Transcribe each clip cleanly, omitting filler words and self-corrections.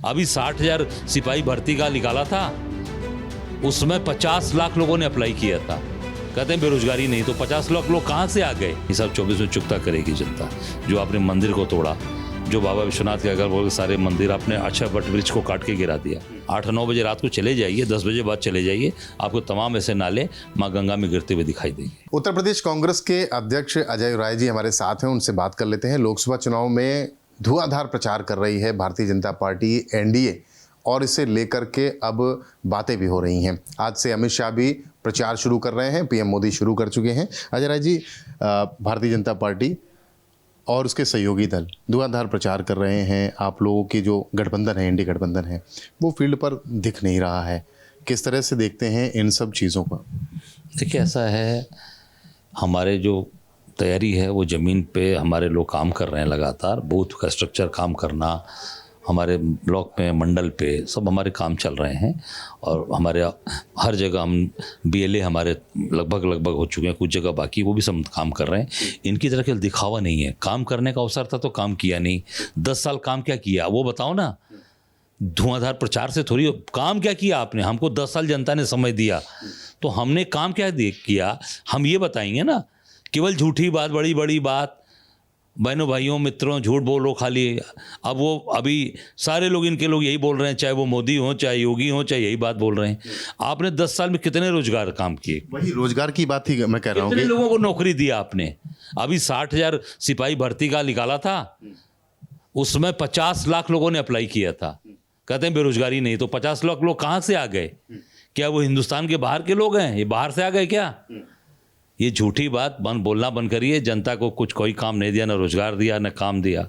अभी 60,000 सिपाही भर्ती का निकाला था, उसमें 50 लाख लोगों ने अप्लाई किया था। कहते हैं बेरोजगारी नहीं, तो 50 लाख लोग कहाँ से आ गए? ये सब 24 में चुकता करेगी जनता। जो आपने मंदिर को तोड़ा, जो बाबा विश्वनाथ के अगल बगल सारे मंदिर आपने अच्छा वट वृक्ष को काट के गिरा दिया। 8-9 बजे रात को चले जाइए, 10 बजे बाद चले जाइए, आपको तमाम ऐसे नाले माँ गंगा में गिरते हुए दिखाई देंगे। उत्तर प्रदेश कांग्रेस के अध्यक्ष अजय राय जी हमारे साथ हैं, उनसे बात कर लेते हैं। लोकसभा चुनाव में धुआंधार प्रचार कर रही है भारतीय जनता पार्टी एनडीए, और इसे लेकर के अब बातें भी हो रही हैं। आज से अमित शाह भी प्रचार शुरू कर रहे हैं, पीएम मोदी शुरू कर चुके हैं। अजय राय जी, भारतीय जनता पार्टी और उसके सहयोगी दल धुआंधार प्रचार कर रहे हैं। आप लोगों की जो गठबंधन है, एनडीए गठबंधन है, वो फील्ड पर दिख नहीं रहा है। किस तरह से देखते हैं इन सब चीज़ों को? देखिए, ऐसा है, हमारे जो तैयारी है वो ज़मीन पे हमारे लोग काम कर रहे हैं लगातार। बूथ का स्ट्रक्चर काम करना, हमारे ब्लॉक में, मंडल पे सब हमारे काम चल रहे हैं। और हमारे हर जगह हम बीएलए हमारे लगभग हो चुके हैं, कुछ जगह बाकी, वो भी सब काम कर रहे हैं। इनकी तरह केवल दिखावा नहीं है, काम करने का अवसर था तो काम किया नहीं। 10 साल काम क्या किया वो बताओ ना। धुआंधार प्रचार से थोड़ी काम क्या किया आपने? हमको 10 साल जनता ने समय दिया, तो हमने काम क्या किया हम ये बताएंगे ना। केवल झूठी बात, बड़ी बड़ी बात, बहनों भाइयों मित्रों झूठ बोलो खाली। अब वो अभी सारे लोग, इनके लोग यही बोल रहे हैं, चाहे वो मोदी हो चाहे योगी हो, चाहे यही बात बोल रहे हैं। आपने 10 साल में कितने रोजगार काम किए? वही रोजगार की बात ही मैं कह रहा हूँ। कितने लोगों को नौकरी दिया आपने? अभी 60,000 सिपाही भर्ती का निकाला था, उसमें 50 लाख लोगों ने अप्लाई किया था। कहते हैं बेरोजगारी नहीं, तो 50 लाख लोग कहाँ से आ गए? क्या वो हिंदुस्तान के बाहर के लोग हैं? ये बाहर से आ गए क्या? ये झूठी बात बोलना बंद करिए। जनता को कुछ कोई काम नहीं दिया, ना रोजगार दिया, ना काम दिया,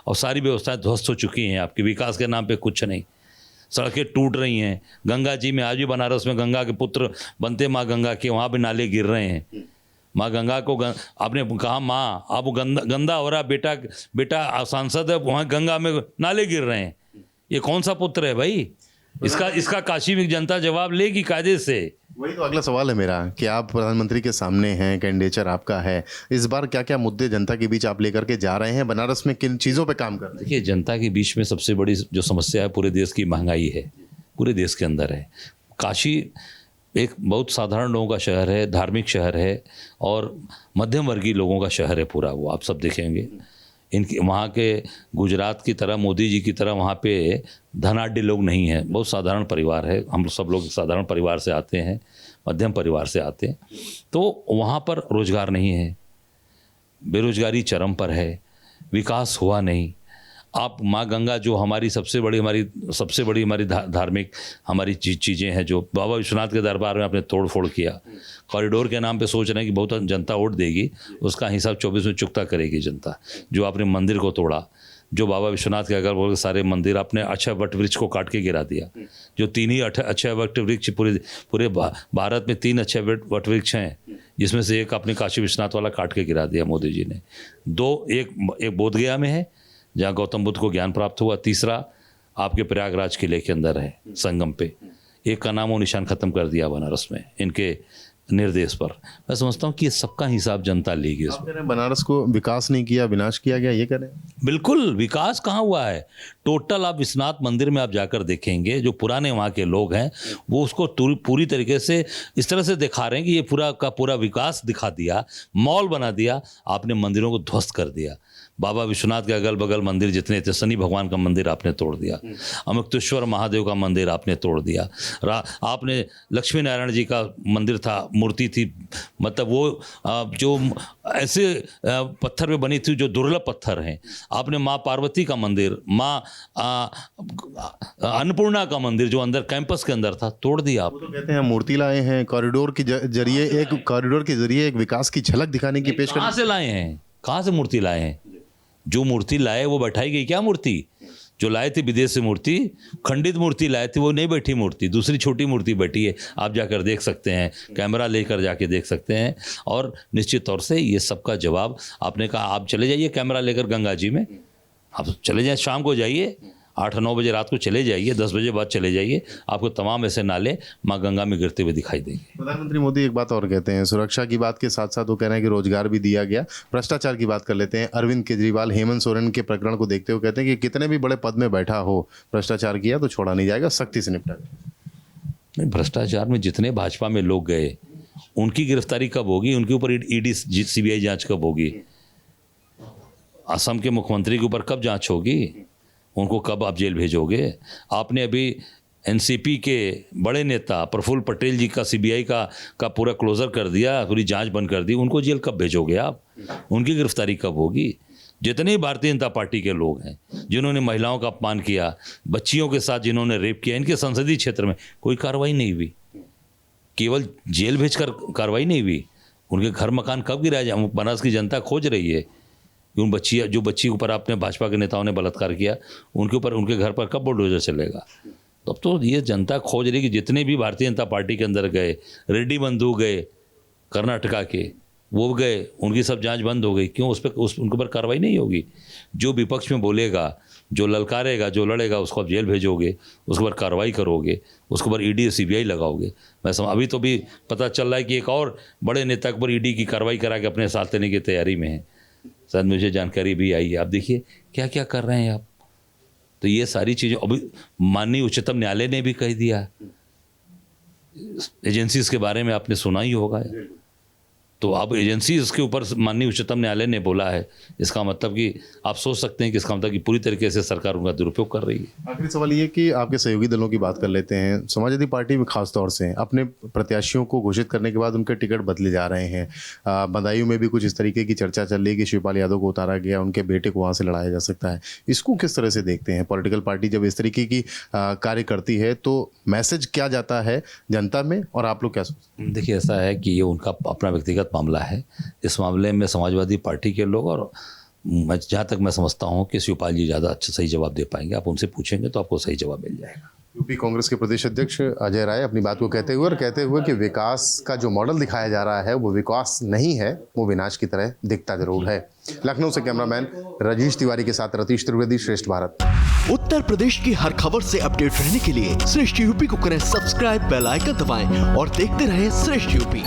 और सारी व्यवस्थाएं ध्वस्त हो चुकी हैं आपके विकास के नाम पे। कुछ नहीं, सड़कें टूट रही हैं। गंगा जी में आज भी बनारस में गंगा के पुत्र बनते माँ गंगा के, वहाँ भी नाले गिर रहे हैं। माँ गंगा को आपने कहा माँ, अब गंदा हो रहा, बेटा सांसद है, वहाँ गंगा में नाले गिर रहे हैं। ये कौन सा पुत्र है भाई? इसका काशी में जनता जवाब लेगी कायदे से। वही तो अगला सवाल है मेरा कि आप प्रधानमंत्री के सामने हैं, कैंडिडेचर आपका है, इस बार क्या क्या मुद्दे जनता के बीच आप लेकर के जा रहे हैं? बनारस में किन चीज़ों पे काम कर रहे हैं? देखिए, जनता के बीच में सबसे बड़ी जो समस्या है पूरे देश की महंगाई है, पूरे देश के अंदर है। काशी एक बहुत साधारण लोगों का शहर है, धार्मिक शहर है, और मध्यम वर्गीय लोगों का शहर है पूरा। वो आप सब देखेंगे, इनके वहाँ के गुजरात की तरह, मोदी जी की तरह वहाँ पे धनाढ्य लोग नहीं हैं। बहुत साधारण परिवार है। हम सब लोग साधारण परिवार से आते हैं, मध्यम परिवार से आते हैं। तो वहाँ पर रोजगार नहीं है, बेरोजगारी चरम पर है, विकास हुआ नहीं। आप माँ गंगा जो हमारी सबसे बड़ी धार्मिक हमारी चीज़ें हैं, जो बाबा विश्वनाथ के दरबार में आपने तोड़ फोड़ किया। कॉरिडोर के नाम पे सोच रहे हैं कि बहुत जनता वोट देगी, उसका हिसाब 24 में चुकता करेगी जनता। जो आपने मंदिर को तोड़ा, जो बाबा विश्वनाथ के अगल बगल सारे मंदिर आपने अच्छा वट वृक्ष को काट के गिरा दिया। जो 3 ही अच्छे वट वृक्ष पूरे भारत में 3 अच्छे वट वृक्ष हैं, जिसमें से एक आपने काशी विश्वनाथ वाला काट के गिरा दिया मोदी जी ने। एक बोधगया में है जहाँ गौतम बुद्ध को ज्ञान प्राप्त हुआ। तीसरा आपके प्रयागराज किले के अंदर है, संगम पे। एक का नामो निशान खत्म कर दिया बनारस में इनके निर्देश पर। मैं समझता हूँ कि ये सबका हिसाब जनता लेगी। आप कह रहे हैं बनारस को विकास नहीं किया, विनाश किया गया, ये कह रहे हैं? बिल्कुल, विकास कहाँ हुआ है? टोटल आप विश्वनाथ मंदिर में आप जाकर देखेंगे, जो पुराने वहाँ के लोग हैं वो उसको पूरी तरीके से इस तरह से दिखा रहे हैं कि ये पूरा का पूरा विकास दिखा दिया, मॉल बना दिया। आपने मंदिरों को ध्वस्त कर दिया। बाबा विश्वनाथ के अगल बगल मंदिर जितने थे, शनि भगवान का मंदिर आपने तोड़ दिया, अमुक्तेश्वर महादेव का मंदिर आपने तोड़ दिया। आपने लक्ष्मी नारायण जी का मंदिर था, मूर्ति थी, मतलब वो जो ऐसे पत्थर पे बनी थी जो दुर्लभ पत्थर हैं। आपने माँ पार्वती का मंदिर, माँ अन्नपूर्णा का मंदिर जो अंदर कैंपस के अंदर था, तोड़ दिया आप। तो कहते हैं मूर्ति लाए हैं, कॉरिडोर के जरिए एक विकास की झलक दिखाने की पेश। कहाँ से लाए हैं? कहाँ से मूर्ति लाए हैं? जो मूर्ति लाए वो बैठाई गई क्या मूर्ति? जो लाए थे विदेश से मूर्ति, खंडित मूर्ति लाए थे, वो नहीं बैठी मूर्ति, दूसरी छोटी मूर्ति बैठी है। आप जाकर देख सकते हैं, कैमरा लेकर जाके देख सकते हैं। और निश्चित तौर से ये सबका जवाब आपने कहा, आप चले जाइए कैमरा लेकर गंगा जी में, आप चले जाएं, शाम को जाइए, 8-9 बजे रात को चले जाइए, 10 बजे बाद चले जाइए, आपको तमाम ऐसे नाले माँ गंगा में गिरते हुए दिखाई देंगे। प्रधानमंत्री मोदी एक बात और कहते हैं, सुरक्षा की बात के साथ साथ वो कह रहे हैं कि रोजगार भी दिया गया। भ्रष्टाचार की बात कर लेते हैं। अरविंद केजरीवाल हेमंत सोरेन के प्रकरण को देखते हुए कहते हैं कि कितने भी बड़े पद में बैठा हो, भ्रष्टाचार किया तो छोड़ा नहीं जाएगा, सख्ती से निपटा जाएगा। भ्रष्टाचार में जितने भाजपा में लोग गए उनकी गिरफ्तारी कब होगी, उनके ऊपर ईडी सीबीआई जांच कब होगी, असम के मुख्यमंत्री के ऊपर कब जांच होगी, उनको कब आप जेल भेजोगे? आपने अभी एनसीपी के बड़े नेता प्रफुल्ल पटेल जी का सीबीआई का पूरा क्लोजर कर दिया, पूरी जांच बंद कर दी, उनको जेल कब भेजोगे आप? उनकी गिरफ्तारी कब होगी? जितने भारतीय जनता पार्टी के लोग हैं जिन्होंने महिलाओं का अपमान किया, बच्चियों के साथ जिन्होंने रेप किया, इनके संसदीय क्षेत्र में कोई कार्रवाई नहीं हुई, केवल जेल भेजकर कार्रवाई नहीं हुई। उनके घर मकान कब गिराए जाए? बनारस की जनता खोज रही है कि उन बच्ची के ऊपर आपने भाजपा के नेताओं ने बलात्कार किया, उनके ऊपर उनके घर पर कब बुलडोजर चलेगा? तब तो ये जनता खोज रही कि जितने भी भारतीय जनता पार्टी के अंदर गए, रेड्डी बंधु गए कर्नाटका के, वो गए, उनकी सब जांच बंद हो गई। क्यों? उनके ऊपर कार्रवाई नहीं होगी? जो विपक्ष में बोलेगा, जो ललकारेगा, जो लड़ेगा, उसको आप जेल भेजोगे, उसके ऊपर कार्रवाई करोगे, उसके ऊपर ईडी सीबीआई लगाओगे। अभी तो भी पता चल रहा है कि एक और बड़े नेता के ऊपर ईडी की कार्रवाई करा के अपने साथ लेने की तैयारी में है, शायद मुझे जानकारी भी आई है। आप देखिए क्या क्या कर रहे हैं आप। तो ये सारी चीज़ें अभी माननीय उच्चतम न्यायालय ने भी कह दिया, एजेंसीज के बारे में आपने सुना ही होगा। तो अब एजेंसी इसके ऊपर माननीय उच्चतम न्यायालय ने बोला है, इसका मतलब कि आप सोच सकते हैं कि इसका मतलब कि पूरी तरीके से सरकार उनका दुरुपयोग कर रही है। आखिरी सवाल ये कि आपके सहयोगी दलों की बात कर लेते हैं। समाजवादी पार्टी में खास तौर से अपने प्रत्याशियों को घोषित करने के बाद उनके टिकट बदले जा रहे हैं। बदायूं में भी कुछ इस तरीके की चर्चा चल रही है कि शिवपाल यादव को उतारा गया, उनके बेटे को वहाँ से लड़ाया जा सकता है। इसको किस तरह से देखते हैं? पॉलिटिकल पार्टी जब इस तरीके की कार्य करती है तो मैसेज क्या जाता है जनता में, और आप लोग क्या सोचते हैं? देखिए, ऐसा है कि ये उनका अपना व्यक्तिगत मामला है। इस मामले में समाजवादी पार्टी के लोग, और जहाँ तक मैं समझता हूँ कि शिवपाल जी ज़्यादा अच्छा सही जवाब दे पाएंगे। आप उनसे पूछेंगे तो आपको सही जवाब मिल जाएगा। यूपी कांग्रेस के प्रदेश अध्यक्ष अजय राय अपनी बात को कहते हुए कि विकास का जो मॉडल दिखाया जा रहा है वो विकास नहीं है, वो विनाश की तरह दिखता जरूर है। लखनऊ से कैमरामैन राजेश तिवारी के साथ रतीश त्रिवेदी, श्रेष्ठ भारत। उत्तर प्रदेश की हर खबर से अपडेट रहने के लिए श्रेष्ठ यूपी को करें सब्सक्राइब, बेल आइकन दबाएं और देखते रहें श्रेष्ठ यूपी।